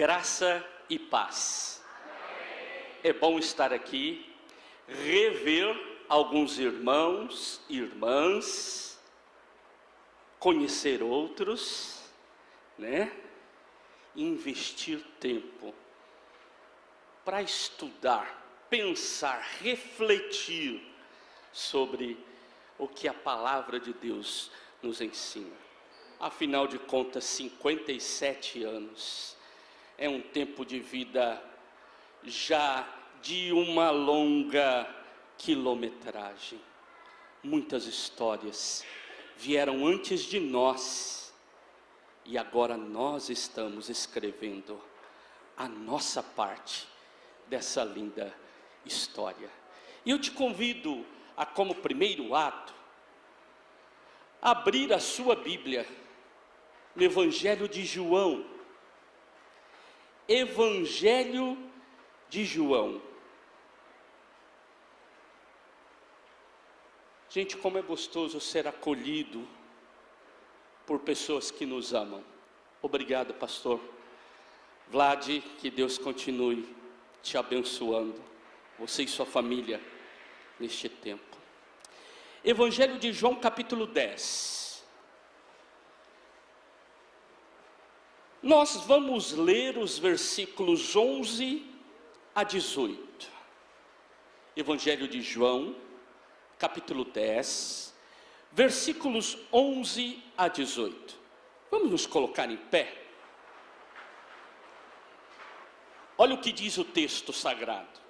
Graça e paz. É bom estar aqui, rever alguns irmãos e irmãs, conhecer outros, investir tempo para estudar, pensar, refletir sobre o que a palavra de Deus nos ensina. Afinal de contas, 57 anos é um tempo de vida já de uma longa quilometragem. Muitas histórias vieram antes de nós e agora nós estamos escrevendo a nossa parte dessa linda história. E eu te convido a, como primeiro ato, abrir a sua Bíblia no Evangelho de João. Evangelho de João. Gente, como é gostoso ser acolhido por pessoas que nos amam. Obrigado, pastor Vlad, que Deus continue te abençoando, você e sua família, neste tempo. Evangelho de João, capítulo 10. Nós vamos ler os versículos 11 a 18. Evangelho de João, capítulo 10, versículos 11 a 18. Vamos nos colocar em pé? Olha o que diz o texto sagrado.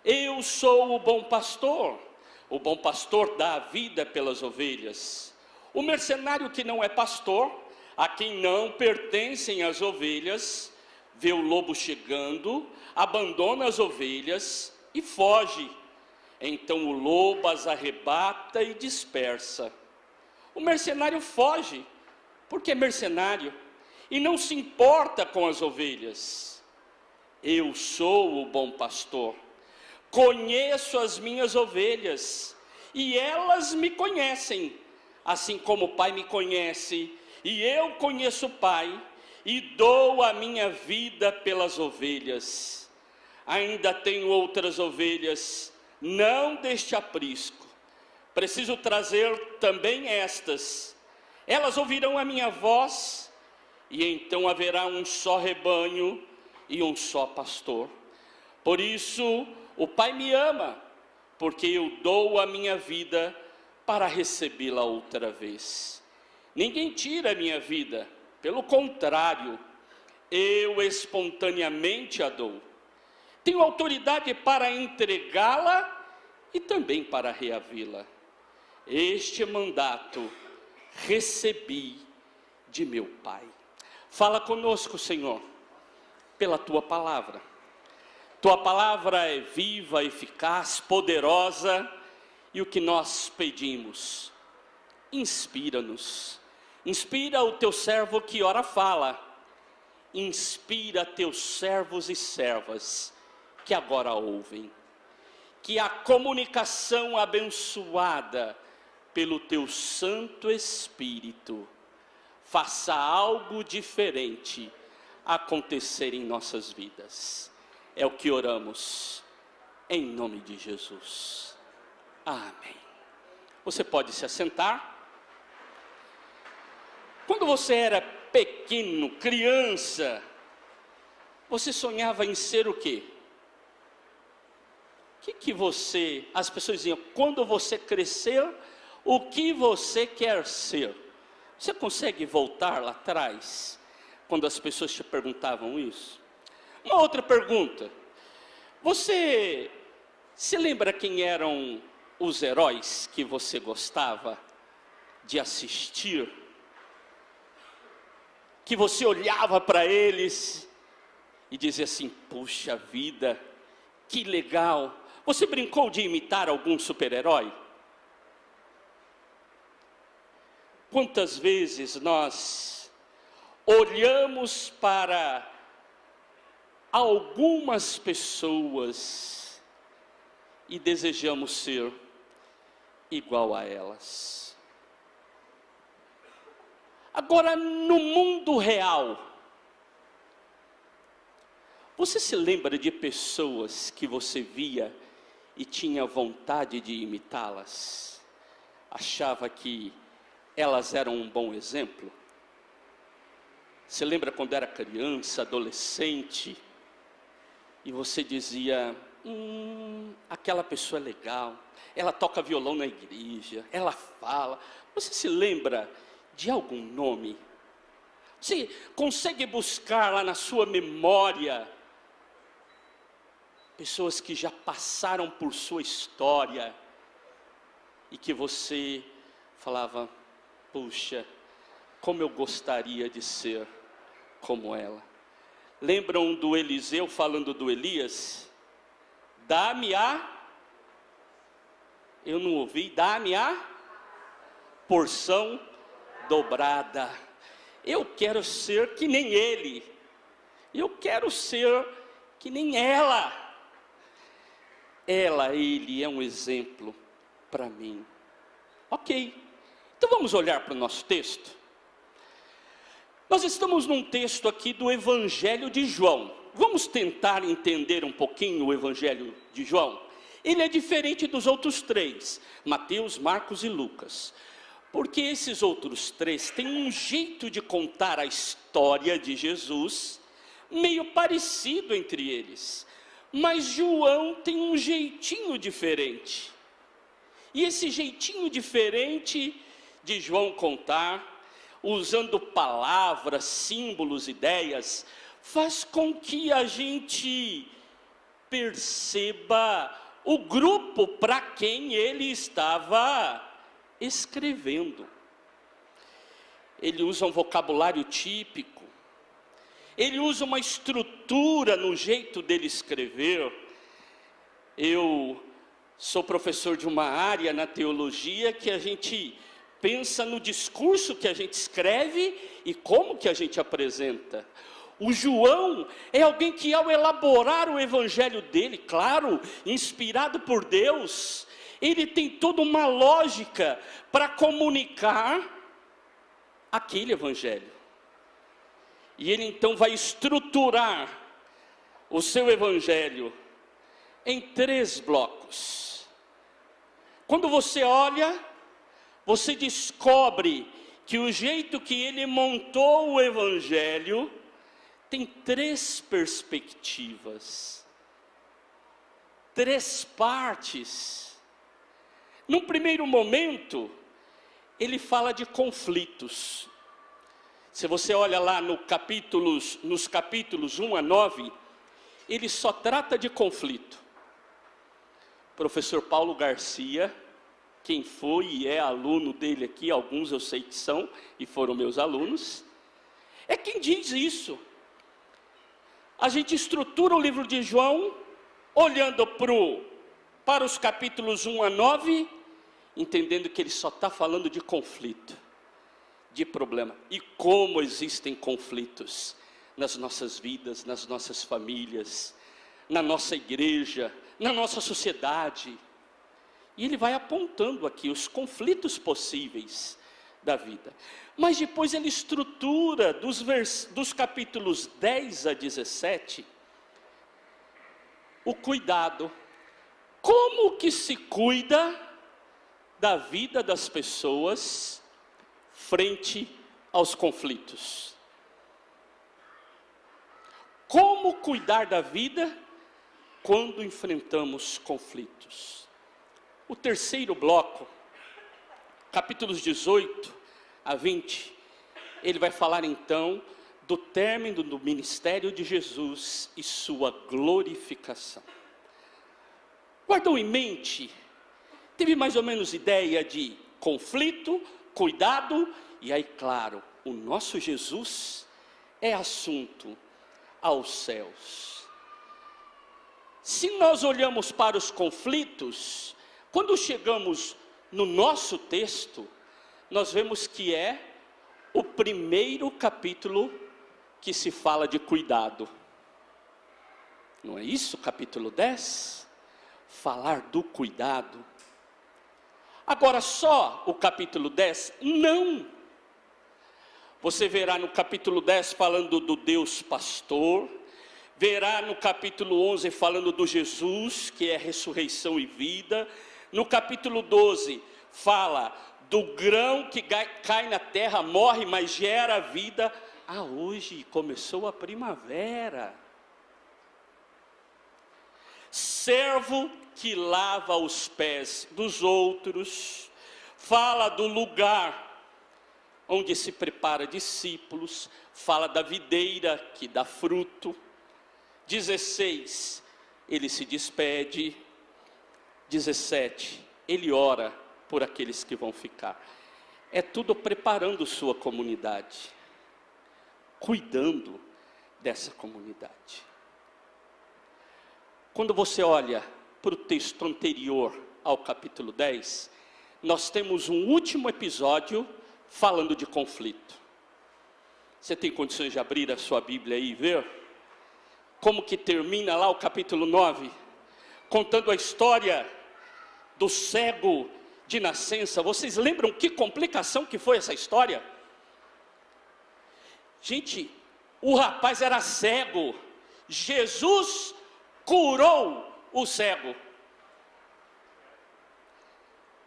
Eu sou o bom pastor dá a vida pelas ovelhas. O mercenário que não é pastor, a quem não pertencem as ovelhas, vê o lobo chegando, abandona as ovelhas e foge. Então o lobo as arrebata e dispersa. O mercenário foge, porque é mercenário, e não se importa com as ovelhas. Eu sou o bom pastor, conheço as minhas ovelhas, e elas me conhecem, assim como o Pai me conhece, e eu conheço o Pai, e dou a minha vida pelas ovelhas. Ainda tenho outras ovelhas, não deste aprisco. Preciso trazer também estas. Elas ouvirão a minha voz, e então haverá um só rebanho e um só pastor. Por isso, o Pai me ama, porque eu dou a minha vida para recebê-la outra vez. Ninguém tira a minha vida, pelo contrário, eu espontaneamente a dou. Tenho autoridade para entregá-la e também para reavê-la. Este mandato recebi de meu Pai. Fala conosco, Senhor, pela Tua palavra. Tua palavra é viva, eficaz, poderosa, e o que nós pedimos, inspira-nos. Inspira o Teu servo que ora fala, inspira Teus servos e servas que agora ouvem. Que a comunicação abençoada pelo Teu Santo Espírito faça algo diferente acontecer em nossas vidas. É o que oramos, em nome de Jesus. Amém. Você pode se assentar. Quando você era pequeno, criança, você sonhava em ser o quê? As pessoas diziam, quando você crescer, o que você quer ser? Você consegue voltar lá atrás, quando as pessoas te perguntavam isso? Uma outra pergunta, você se lembra quem eram os heróis que você gostava de assistir? Que você olhava para eles e dizia assim, puxa vida, que legal. Você brincou de imitar algum super-herói? Quantas vezes nós olhamos para algumas pessoas e desejamos ser igual a elas? Agora, no mundo real, Você se lembra de pessoas que você via e tinha vontade de imitá-las? Achava que elas eram um bom exemplo? Você lembra quando era criança, adolescente, e você dizia, aquela pessoa é legal, ela toca violão na igreja, ela fala. Você se lembra de algum nome? Você consegue buscar lá na sua memória pessoas que já passaram por sua história e que você falava, puxa, como eu gostaria de ser como ela? Lembram do Eliseu falando do Elias? Dá-me eu não ouvi, dá-me a porção dobrada. Eu quero ser que nem ele, eu quero ser que nem ela. Ele é um exemplo para mim. Ok, então vamos olhar para o nosso texto. Nós estamos num texto aqui do Evangelho de João. Vamos tentar entender um pouquinho o Evangelho de João. Ele é diferente dos outros três, Mateus, Marcos e Lucas. Porque esses outros três têm um jeito de contar a história de Jesus, meio parecido entre eles. Mas João tem um jeitinho diferente. E esse jeitinho diferente de João contar, usando palavras, símbolos, ideias, faz com que a gente perceba o grupo para quem ele estava escrevendo. Ele usa um vocabulário típico, ele usa uma estrutura no jeito dele escrever. Eu sou professor de uma área na teologia que a gente pensa no discurso que a gente escreve e como que a gente apresenta. O João é alguém que, ao elaborar o evangelho dele, claro, inspirado por Deus, ele tem toda uma lógica para comunicar aquele evangelho. E ele então vai estruturar o seu evangelho em 3 blocos. Quando você olha, você descobre que o jeito que ele montou o evangelho tem 3 perspectivas, 3 partes. Num primeiro momento, ele fala de conflitos. Se você olha lá nos capítulos 1 a 9, ele só trata de conflito. Professor Paulo Garcia, quem foi e é aluno dele aqui, alguns eu sei que são e foram meus alunos, é quem diz isso. A gente estrutura o livro de João, olhando para os capítulos 1 a 9, entendendo que ele só está falando de conflito, de problema. E como existem conflitos nas nossas vidas, nas nossas famílias, na nossa igreja, na nossa sociedade. E ele vai apontando aqui os conflitos possíveis da vida. Mas depois ele estrutura dos capítulos 10 a 17, o cuidado. Como que se cuida da vida das pessoas frente aos conflitos? Como cuidar da vida quando enfrentamos conflitos? O terceiro bloco, capítulos 18 a 20, ele vai falar então do término do ministério de Jesus e sua glorificação. Guardou em mente, teve mais ou menos ideia de conflito, cuidado, e aí claro, o nosso Jesus é assunto aos céus. Se nós olhamos para os conflitos, quando chegamos no nosso texto, nós vemos que é o primeiro capítulo que se fala de cuidado. Não é isso, capítulo 10? Falar do cuidado. Agora só o capítulo 10? Não. Você verá no capítulo 10 falando do Deus pastor, verá no capítulo 11 falando do Jesus, que é ressurreição e vida. No capítulo 12 fala do grão que cai na terra, morre, mas gera vida. Hoje começou a primavera. Servo que lava os pés dos outros. Fala do lugar onde se prepara discípulos. Fala da videira que dá fruto. 16, ele se despede. 17, ele ora por aqueles que vão ficar. É tudo preparando sua comunidade, cuidando dessa comunidade. Quando você olha para o texto anterior ao capítulo 10, nós temos um último episódio falando de conflito. Você tem condições de abrir a sua Bíblia aí e ver como que termina lá o capítulo 9, contando a história do cego de nascença. Vocês lembram que complicação que foi essa história? Gente, o rapaz era cego, Jesus curou o cego.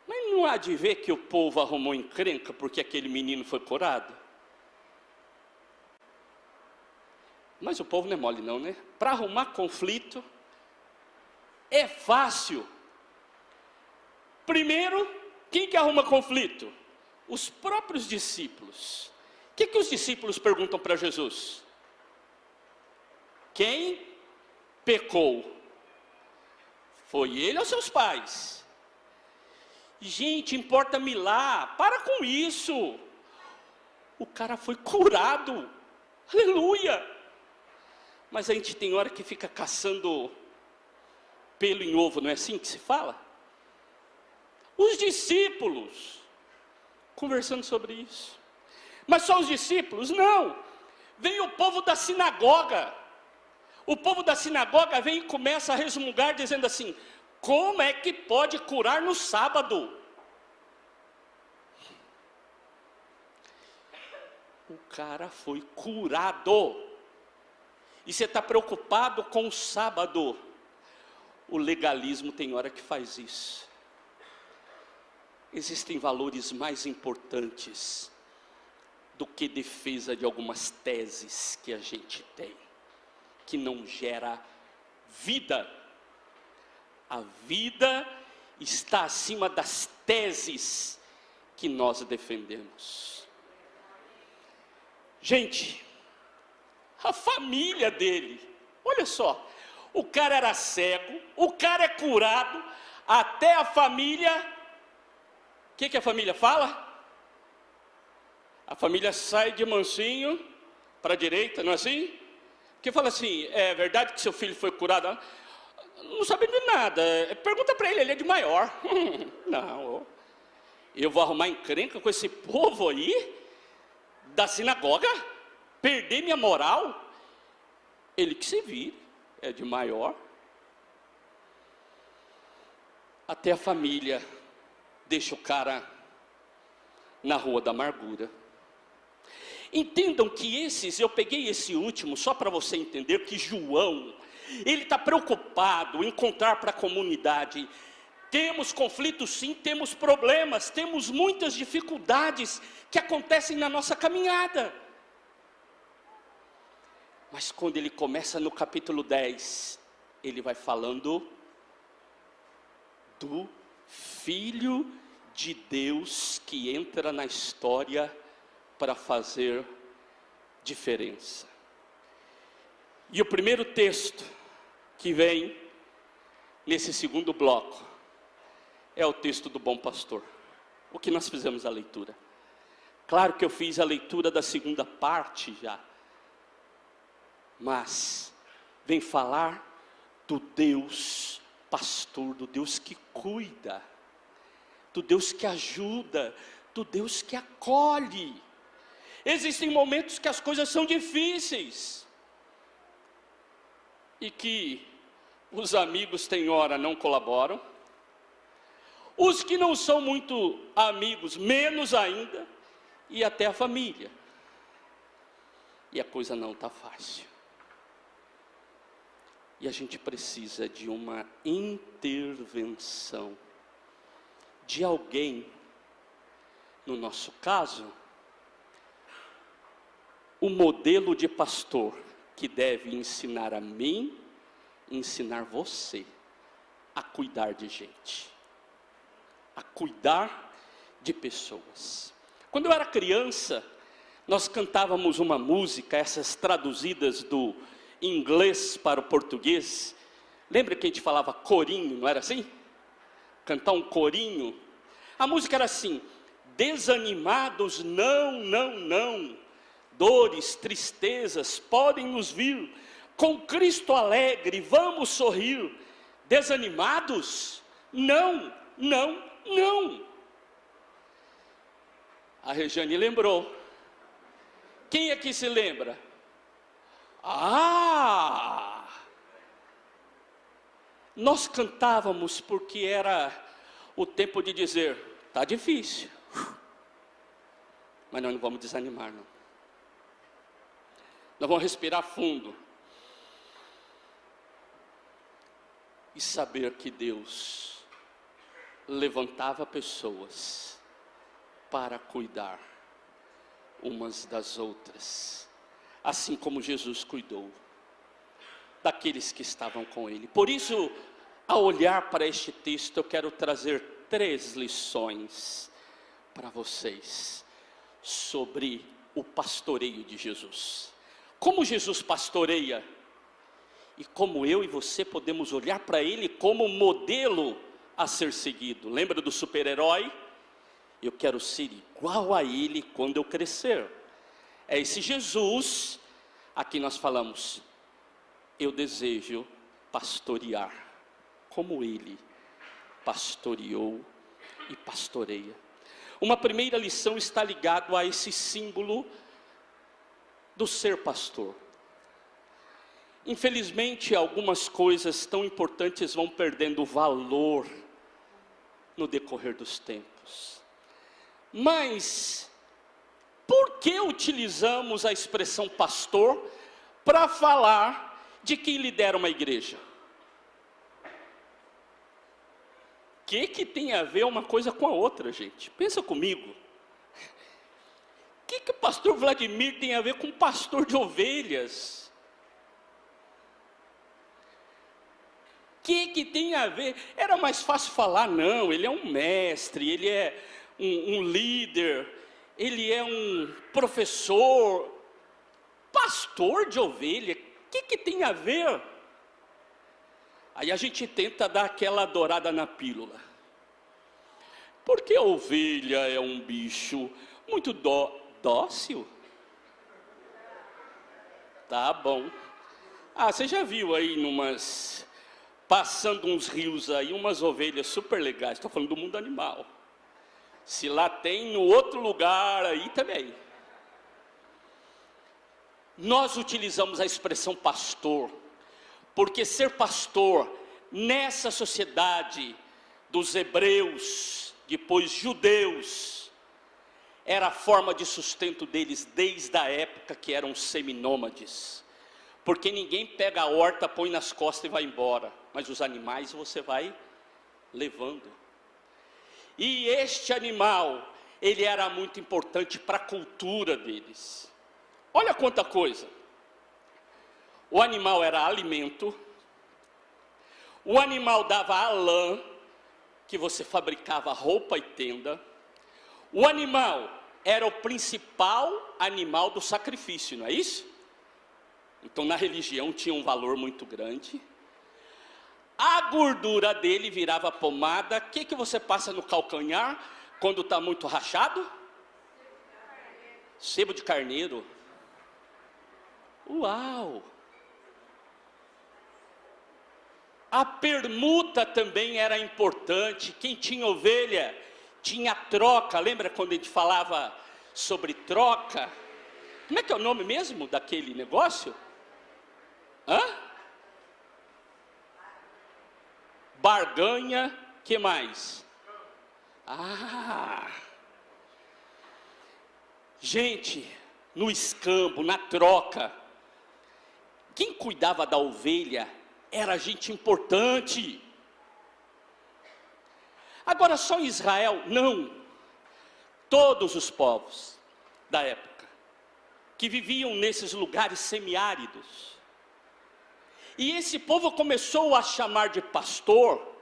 Mas não há de ver que o povo arrumou encrenca porque aquele menino foi curado? Mas o povo não é mole não, né? Para arrumar conflito é fácil. Primeiro, quem que arruma conflito? Os próprios discípulos. O que os discípulos perguntam para Jesus? Quem pecou? Foi ele ou seus pais? Gente, importa-me lá, para com isso. O cara foi curado, aleluia. Mas a gente tem hora que fica caçando pelo em ovo, não é assim que se fala? Os discípulos conversando sobre isso. Mas só os discípulos? Não. Vem o povo da sinagoga. O povo da sinagoga vem e começa a resmungar dizendo assim: como é que pode curar no sábado? O cara foi curado. E você está preocupado com o sábado? O legalismo tem hora que faz isso. Existem valores mais importantes do que defesa de algumas teses que a gente tem, que não gera vida. A vida está acima das teses que nós defendemos. Gente, a família dele, olha só, o cara era cego, o cara é curado, até a família, o que a família fala? A família sai de mansinho para a direita, não é assim? Que fala assim: é verdade que seu filho foi curado? Não sabe de nada, pergunta para ele é de maior. Não, eu vou arrumar encrenca com esse povo aí, da sinagoga, perder minha moral? Ele que se vire, é de maior. Até a família deixa o cara na rua da amargura. Entendam que eu peguei esse último só para você entender que João, ele está preocupado em contar para a comunidade: temos conflitos sim, temos problemas, temos muitas dificuldades que acontecem na nossa caminhada. Mas quando ele começa no capítulo 10, ele vai falando do Filho de Deus que entra na história para fazer diferença. E o primeiro texto que vem nesse segundo bloco é o texto do bom pastor. O que nós fizemos a leitura. Claro que eu fiz a leitura da segunda parte já, mas vem falar do Deus pastor, do Deus que cuida, do Deus que ajuda, do Deus que acolhe. Existem momentos que as coisas são difíceis e que os amigos tem hora não colaboram, os que não são muito amigos menos ainda, e até a família, e a coisa não está fácil. E a gente precisa de uma intervenção de alguém, no nosso caso, o modelo de pastor que deve ensinar a mim, ensinar você a cuidar de gente, a cuidar de pessoas. Quando eu era criança, nós cantávamos uma música, essas traduzidas do inglês para o português. Lembra que a gente falava corinho, não era assim? Cantar um corinho. A música era assim: desanimados, não, não, não. Dores, tristezas podem nos vir. Com Cristo alegre, vamos sorrir. Desanimados? Não, não, não. A Regiane lembrou. Quem aqui se lembra? Nós cantávamos porque era o tempo de dizer: está difícil, mas nós não vamos desanimar, não. Nós vamos respirar fundo e saber que Deus levantava pessoas para cuidar umas das outras, assim como Jesus cuidou daqueles que estavam com Ele. Por isso, ao olhar para este texto, eu quero trazer 3 lições para vocês sobre o pastoreio de Jesus. Como Jesus pastoreia e como eu e você podemos olhar para Ele como modelo a ser seguido. Lembra do super-herói? Eu quero ser igual a Ele quando eu crescer. É esse Jesus, aqui nós falamos, eu desejo pastorear como Ele pastoreou e pastoreia. Uma primeira lição está ligada a esse símbolo do ser pastor. Infelizmente, algumas coisas tão importantes vão perdendo valor no decorrer dos tempos. Mas, por que utilizamos a expressão pastor para falar de quem lidera uma igreja? O que tem a ver uma coisa com a outra, gente? Pensa comigo. O que o pastor Vladimir tem a ver com pastor de ovelhas? O que tem a ver? Era mais fácil falar, não, ele é um mestre, ele é um líder, ele é um professor. Pastor de ovelha, o que tem a ver? Aí a gente tenta dar aquela dourada na pílula. Porque a ovelha é um bicho muito dócil. Tá bom. Você já viu aí passando uns rios aí, umas ovelhas super legais. Estou falando do mundo animal. Se lá tem, no outro lugar aí também. Nós utilizamos a expressão pastor, porque ser pastor, nessa sociedade dos hebreus, depois judeus, era a forma de sustento deles desde a época que eram seminômades. Porque ninguém pega a horta, põe nas costas e vai embora, mas os animais você vai levando. E este animal, ele era muito importante para a cultura deles. Olha quanta coisa. O animal era alimento, o animal dava a lã, que você fabricava roupa e tenda. O animal era o principal animal do sacrifício, não é isso? Então na religião tinha um valor muito grande. A gordura dele virava pomada. O que você passa no calcanhar quando está muito rachado? Sebo de carneiro. Uau! A permuta também era importante. Quem tinha ovelha tinha troca. Lembra quando a gente falava sobre troca? Como é que é o nome mesmo daquele negócio? Barganha, que mais? Gente, no escambo, na troca, quem cuidava da ovelha era gente importante. Agora só Israel? Não. Todos os povos da época, que viviam nesses lugares semiáridos. E esse povo começou a chamar de pastor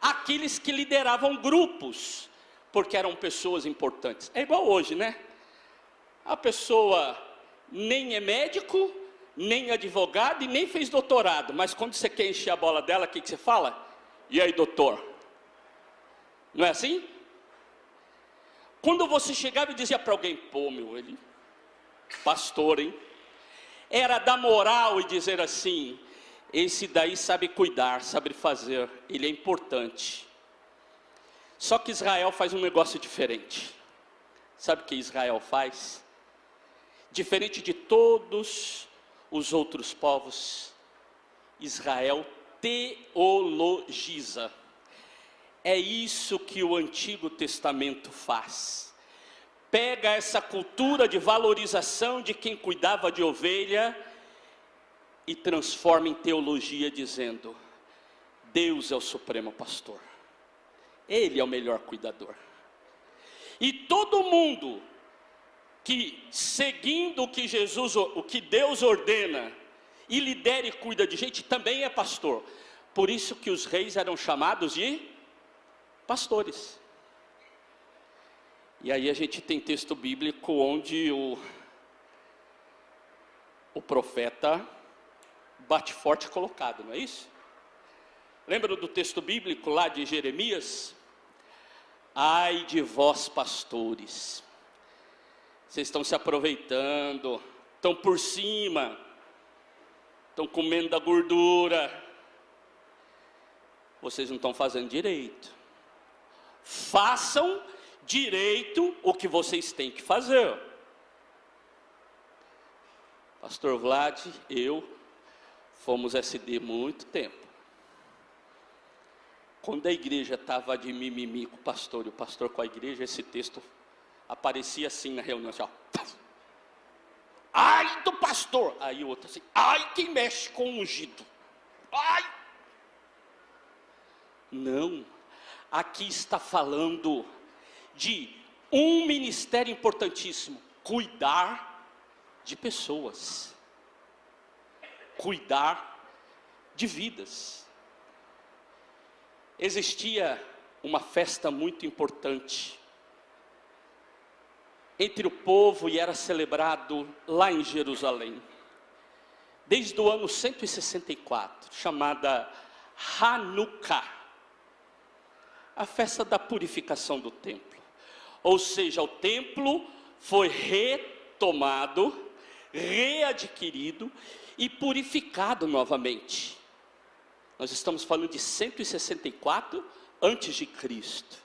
aqueles que lideravam grupos, porque eram pessoas importantes. É igual hoje, né? A pessoa nem é médico, nem advogado e nem fez doutorado, mas quando você quer encher a bola dela, o que você fala? E aí, doutor? Não é assim? Quando você chegava e dizia para alguém, pô, meu, ele, pastor, hein? Era dar moral e dizer assim, esse daí sabe cuidar, sabe fazer, ele é importante. Só que Israel faz um negócio diferente. Sabe o que Israel faz? Diferente de todos os outros povos, Israel teologiza. É isso que o Antigo Testamento faz. Pega essa cultura de valorização de quem cuidava de ovelha e transforma em teologia, dizendo: Deus é o supremo pastor, Ele é o melhor cuidador. E todo mundo que, seguindo o que o que Deus ordena, e lidera e cuida de gente, também é pastor. Por isso que os reis eram chamados de pastores. E aí a gente tem texto bíblico onde o profeta bate forte colocado, não é isso? Lembra do texto bíblico lá de Jeremias? Ai de vós, pastores, vocês estão se aproveitando, estão por cima, estão comendo da gordura, vocês não estão fazendo direito. Façam direito o que vocês têm que fazer. Pastor Vlad, eu fomos SD muito tempo. Quando a igreja estava de mimimi com o pastor e o pastor com a igreja, esse texto aparecia assim na reunião, assim, ó. Ai do pastor! Aí o outro assim, ai quem mexe com o ungido. Ai! Não, aqui está falando de um ministério importantíssimo, cuidar de pessoas, cuidar de vidas. Existia uma festa muito importante entre o povo e era celebrado lá em Jerusalém, desde o ano 164, chamada Hanukkah, a festa da purificação do templo. Ou seja, o templo foi retomado, readquirido e purificado novamente. Nós estamos falando de 164 antes de Cristo.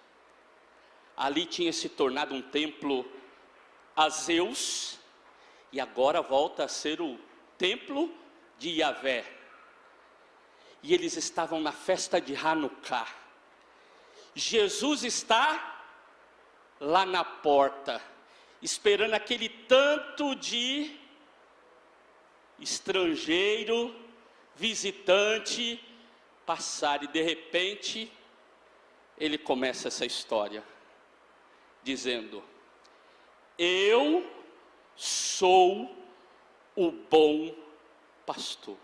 Ali tinha se tornado um templo a Zeus, e agora volta a ser o templo de Yahvé. E eles estavam na festa de Hanukkah. Jesus está lá na porta, esperando aquele tanto de estrangeiro, visitante, passar, e de repente, ele começa essa história, dizendo: eu sou o bom pastor.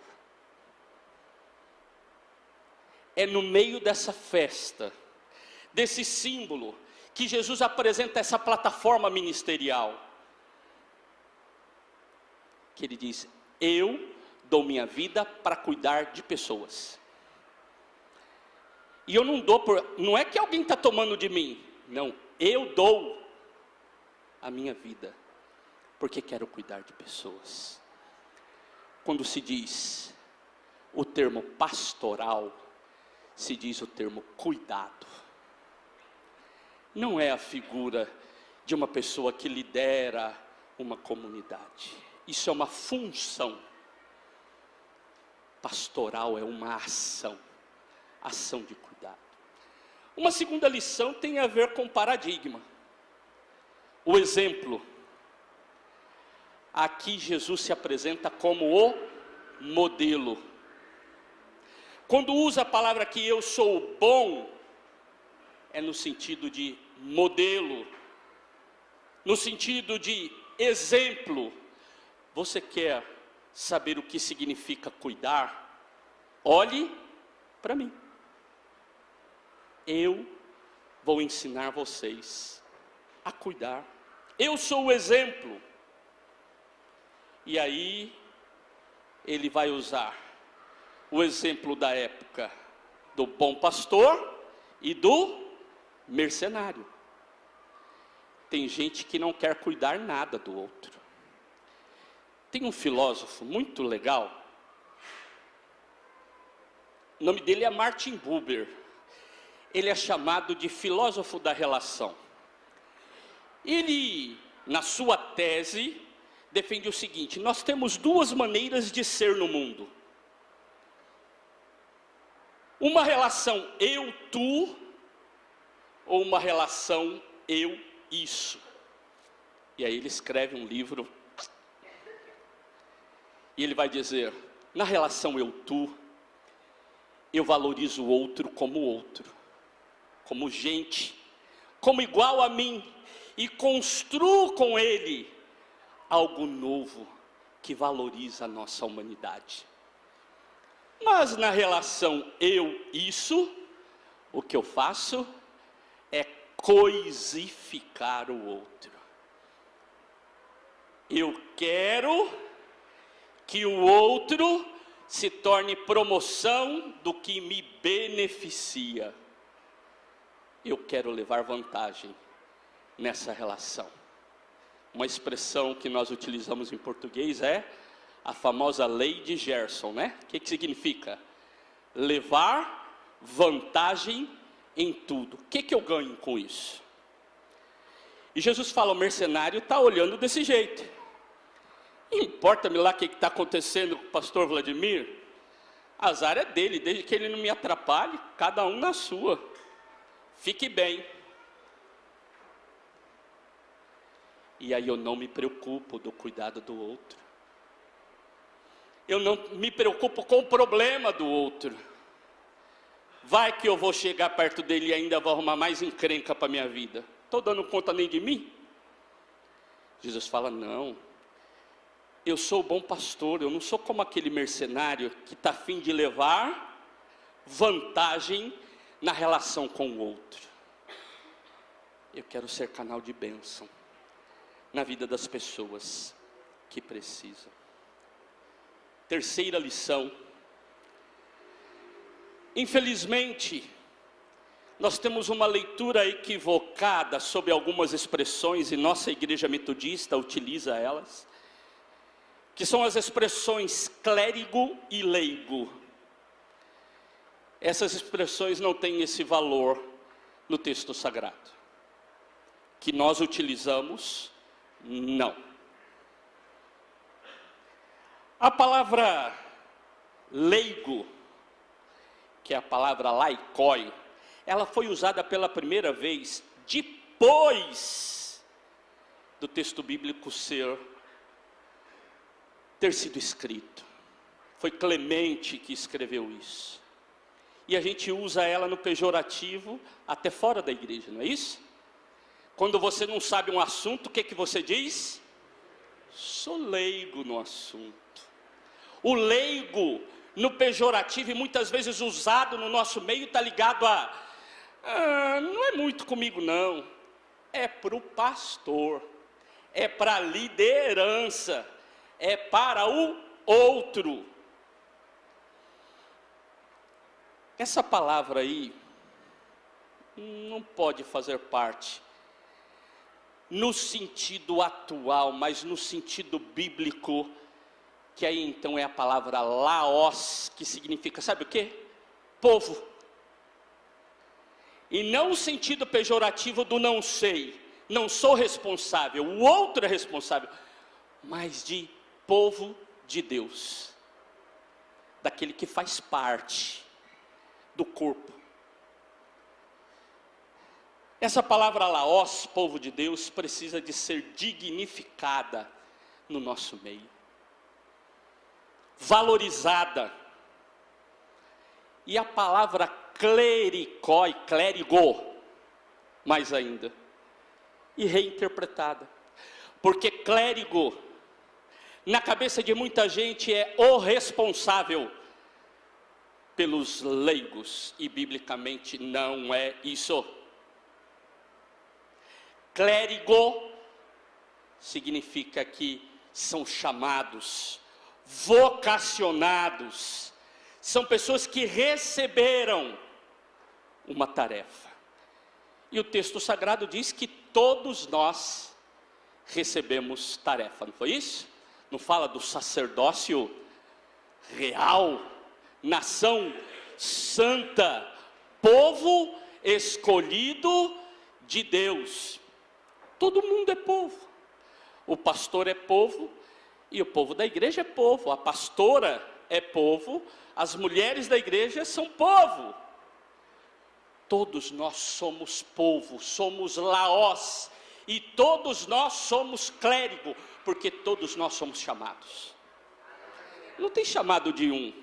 É no meio dessa festa, desse símbolo, que Jesus apresenta essa plataforma ministerial, que ele diz: eu dou minha vida para cuidar de pessoas. E eu não dou não é que alguém está tomando de mim, não, eu dou a minha vida, porque quero cuidar de pessoas. Quando se diz o termo pastoral, se diz o termo cuidado. Não é a figura de uma pessoa que lidera uma comunidade. Isso é uma função. Pastoral é uma ação de cuidado. Uma segunda lição tem a ver com paradigma. O exemplo. Aqui Jesus se apresenta como o modelo. Quando usa a palavra que eu sou bom, é no sentido de modelo, no sentido de exemplo. Você quer saber o que significa cuidar? Olhe para mim. Eu vou ensinar vocês a cuidar. Eu sou o exemplo. E aí, ele vai usar o exemplo da época do bom pastor e do mercenário. Tem gente que não quer cuidar nada do outro. Tem um filósofo muito legal, o nome dele é Martin Buber. Ele é chamado de filósofo da relação. Ele, na sua tese, defende o seguinte: nós temos duas maneiras de ser no mundo. Uma relação eu-tu, ou uma relação eu-isso. E aí ele escreve um livro, e ele vai dizer: na relação eu-tu, eu valorizo o outro, como gente, como igual a mim, e construo com ele algo novo que valoriza a nossa humanidade. Mas na relação eu-isso, o que eu faço é coisificar o outro. Eu quero que o outro se torne promoção do que me beneficia. Eu quero levar vantagem nessa relação. Uma expressão que nós utilizamos em português é a famosa lei de Gerson, né? O que significa? Levar vantagem em tudo. O que eu ganho com isso? E Jesus fala: o mercenário está olhando desse jeito. Importa-me lá o que está acontecendo com o pastor Vladimir. Azar é dele, desde que ele não me atrapalhe, cada um na sua. Fique bem. E aí eu não me preocupo do cuidado do outro. Eu não me preocupo com o problema do outro. Vai que eu vou chegar perto dele e ainda vou arrumar mais encrenca para a minha vida. Estou dando conta nem de mim? Jesus fala: não. Eu sou o bom pastor, eu não sou como aquele mercenário que está a fim de levar vantagem na relação com o outro. Eu quero ser canal de bênção na vida das pessoas que precisam. Terceira lição. Infelizmente, nós temos uma leitura equivocada sobre algumas expressões, e nossa igreja metodista utiliza elas, que são as expressões clérigo e leigo. Essas expressões não têm esse valor no texto sagrado. Que nós utilizamos, não. A palavra leigo, que é a palavra laikoi, ela foi usada pela primeira vez depois do texto bíblico ter sido escrito. Foi Clemente que escreveu isso. E a gente usa ela no pejorativo até fora da igreja, não é isso? Quando você não sabe um assunto, o que você diz? Sou leigo no assunto. O leigo, no pejorativo e muitas vezes usado no nosso meio, está ligado a não é muito comigo não, é para o pastor, é para a liderança, é para o outro. Essa palavra aí não pode fazer parte no sentido atual, mas no sentido bíblico, que aí então é a palavra laos, que significa, sabe o quê? Povo. E não o sentido pejorativo do não sei, não sou responsável, o outro é responsável, mas de povo de Deus, daquele que faz parte do corpo. Essa palavra laos, povo de Deus, precisa de ser dignificada no nosso meio, valorizada. E a palavra clericói, clérigo, mais ainda, e reinterpretada. Porque clérigo, na cabeça de muita gente, é o responsável pelos leigos, e biblicamente não é isso. Clérigo significa que são chamados, vocacionados, são pessoas que receberam uma tarefa. E o texto sagrado diz que todos nós recebemos tarefa, não foi isso? Não fala do sacerdócio real, nação santa, povo escolhido de Deus. Todo mundo é povo. O pastor é povo, e o povo da igreja é povo. A pastora é povo, as mulheres da igreja são povo. Todos nós somos povo, somos laós, e todos nós somos clérigo, porque todos nós somos chamados. Não tem chamado de um.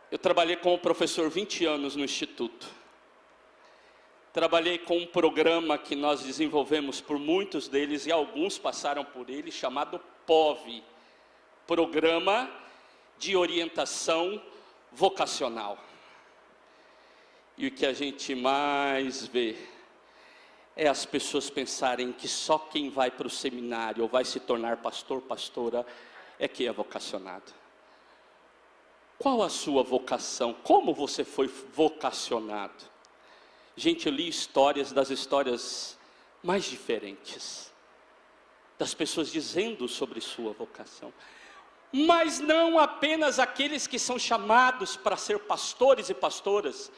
Eu trabalhei como professor 20 anos no instituto. Trabalhei com um programa que nós desenvolvemos por muitos deles, e alguns passaram por ele, chamado POV, Programa de Orientação Vocacional. E o que a gente mais vê é as pessoas pensarem que só quem vai para o seminário ou vai se tornar pastor, pastora, é que é vocacionado. Qual a sua vocação? Como você foi vocacionado? Gente, eu li histórias das histórias mais diferentes, das pessoas dizendo sobre sua vocação. Mas não apenas aqueles que são chamados para ser pastores e pastoras.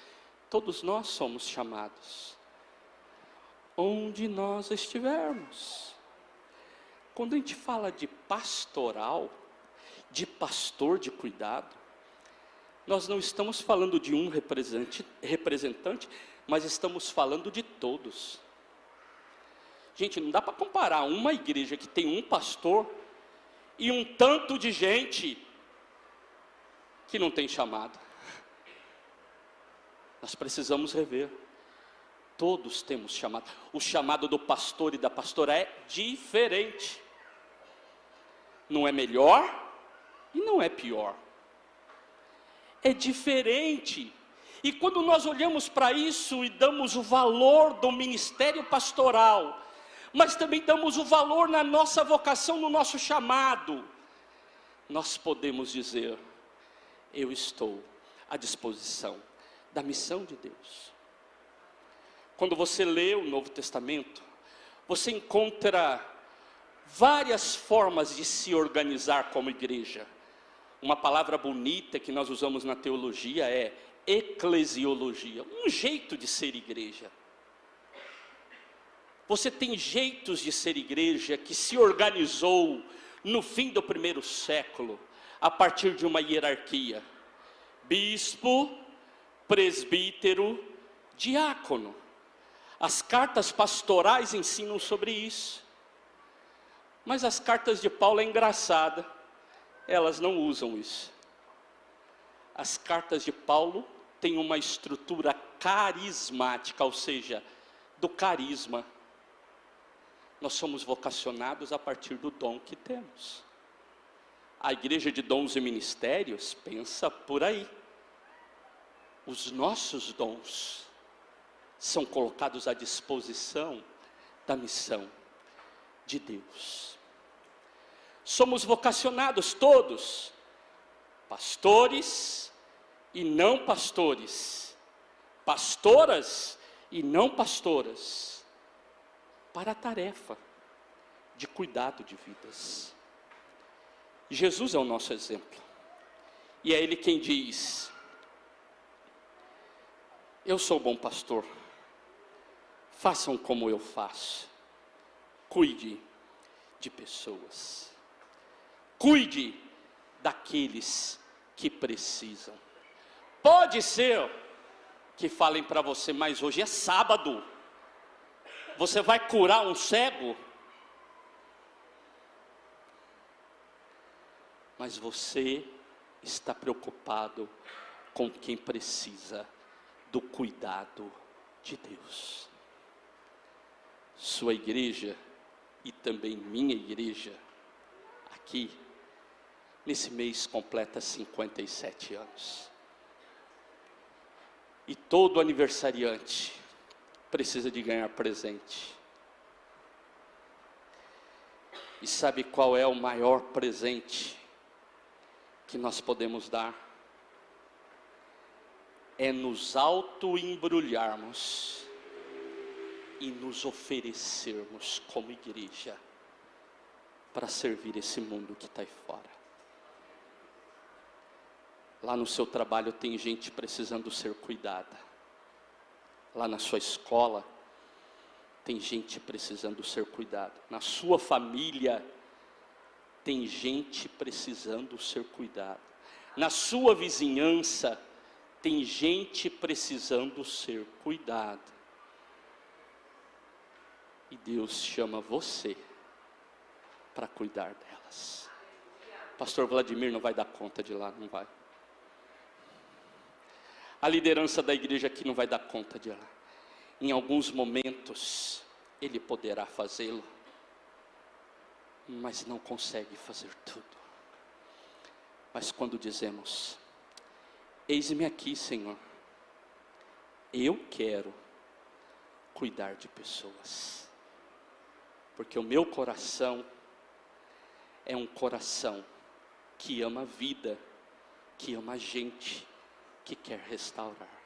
Todos nós somos chamados, onde nós estivermos. Quando a gente fala de pastoral, de pastor de cuidado, nós não estamos falando de um representante, mas estamos falando de todos. Gente, não dá para comparar uma igreja que tem um pastor e um tanto de gente que não tem chamado. Nós precisamos rever. Todos temos chamado. O chamado do pastor e da pastora é diferente. Não é melhor e não é pior. É diferente. E quando nós olhamos para isso e damos o valor do ministério pastoral, mas também damos o valor na nossa vocação, no nosso chamado, nós podemos dizer: eu estou à disposição da missão de Deus. Quando você lê o Novo Testamento, você encontra várias formas de se organizar como igreja. Uma palavra bonita que nós usamos na teologia é eclesiologia, um jeito de ser igreja. Você tem jeitos de ser igreja que se organizou no fim do primeiro século, a partir de uma hierarquia: bispo, presbítero, diácono. As cartas pastorais ensinam sobre isso. Mas as cartas de Paulo é engraçada, elas não usam isso. As cartas de Paulo têm uma estrutura carismática, ou seja, do carisma. Nós somos vocacionados a partir do dom que temos. A igreja de dons e ministérios pensa por aí. Os nossos dons são colocados à disposição da missão de Deus. Somos vocacionados todos, pastores e não pastores, pastoras e não pastoras, para a tarefa de cuidado de vidas. Jesus é o nosso exemplo, e é Ele quem diz: eu sou bom pastor, façam como eu faço, cuide de pessoas, cuide daqueles que precisam. Pode ser que falem para você: mas hoje é sábado, você vai curar um cego? Mas você está preocupado com quem precisa do cuidado de Deus. Sua igreja e também minha igreja, aqui, nesse mês completa 57 anos. E todo aniversariante precisa de ganhar presente. E sabe qual é o maior presente que nós podemos dar? É nos auto-embrulharmos e nos oferecermos como igreja para servir esse mundo que está aí fora. Lá no seu trabalho tem gente precisando ser cuidada. Lá na sua escola tem gente precisando ser cuidada. Na sua família tem gente precisando ser cuidada. Na sua vizinhança tem gente precisando ser cuidada. E Deus chama você para cuidar delas. Pastor Vladimir não vai dar conta de lá, não vai. A liderança da igreja aqui não vai dar conta de lá. Em alguns momentos, ele poderá fazê-lo, mas não consegue fazer tudo. Mas quando dizemos, eis-me aqui, Senhor, eu quero cuidar de pessoas, porque o meu coração é um coração que ama a vida, que ama a gente, que quer restaurar.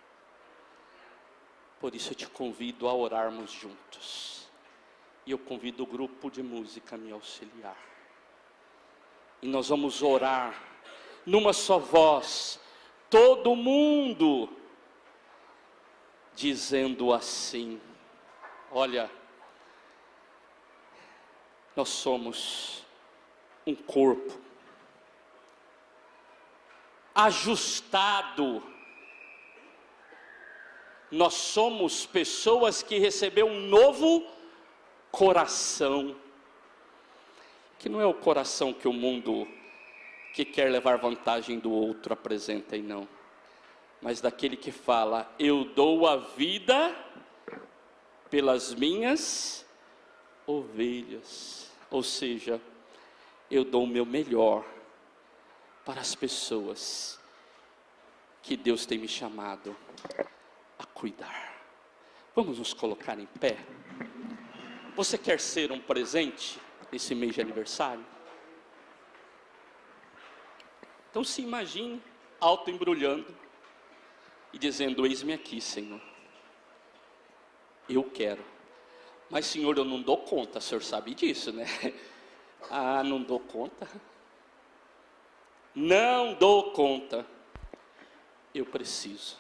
Por isso eu te convido a orarmos juntos. E eu convido o grupo de música a me auxiliar. E nós vamos orar numa só voz, todo mundo, dizendo assim: olha, nós somos um corpo ajustado. Nós somos pessoas que receberam um novo coração, que não é o coração que o mundo que quer levar vantagem do outro apresenta, e não, mas daquele que fala, eu dou a vida pelas minhas ovelhas, ou seja, eu dou o meu melhor para as pessoas que Deus tem me chamado a cuidar. Vamos nos colocar em pé. Você quer ser um presente nesse mês de aniversário? Então se imagine auto-embrulhando e dizendo, eis-me aqui, Senhor, eu quero. Mas Senhor, eu não dou conta, o Senhor sabe disso, né? Ah, não dou conta. Não dou conta. Eu preciso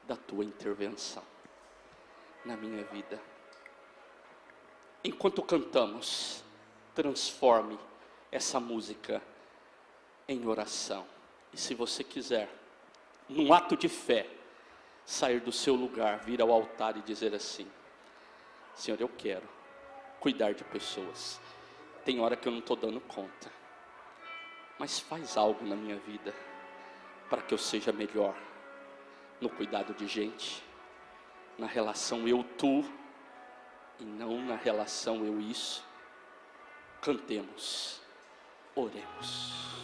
da tua intervenção na minha vida. Enquanto cantamos, transforme essa música em oração. E se você quiser, num ato de fé, sair do seu lugar, vir ao altar e dizer assim, Senhor, eu quero cuidar de pessoas. Tem hora que eu não estou dando conta, mas faz algo na minha vida, para que eu seja melhor, no cuidado de gente, na relação eu-tu, e não na relação eu-isso. Cantemos, oremos.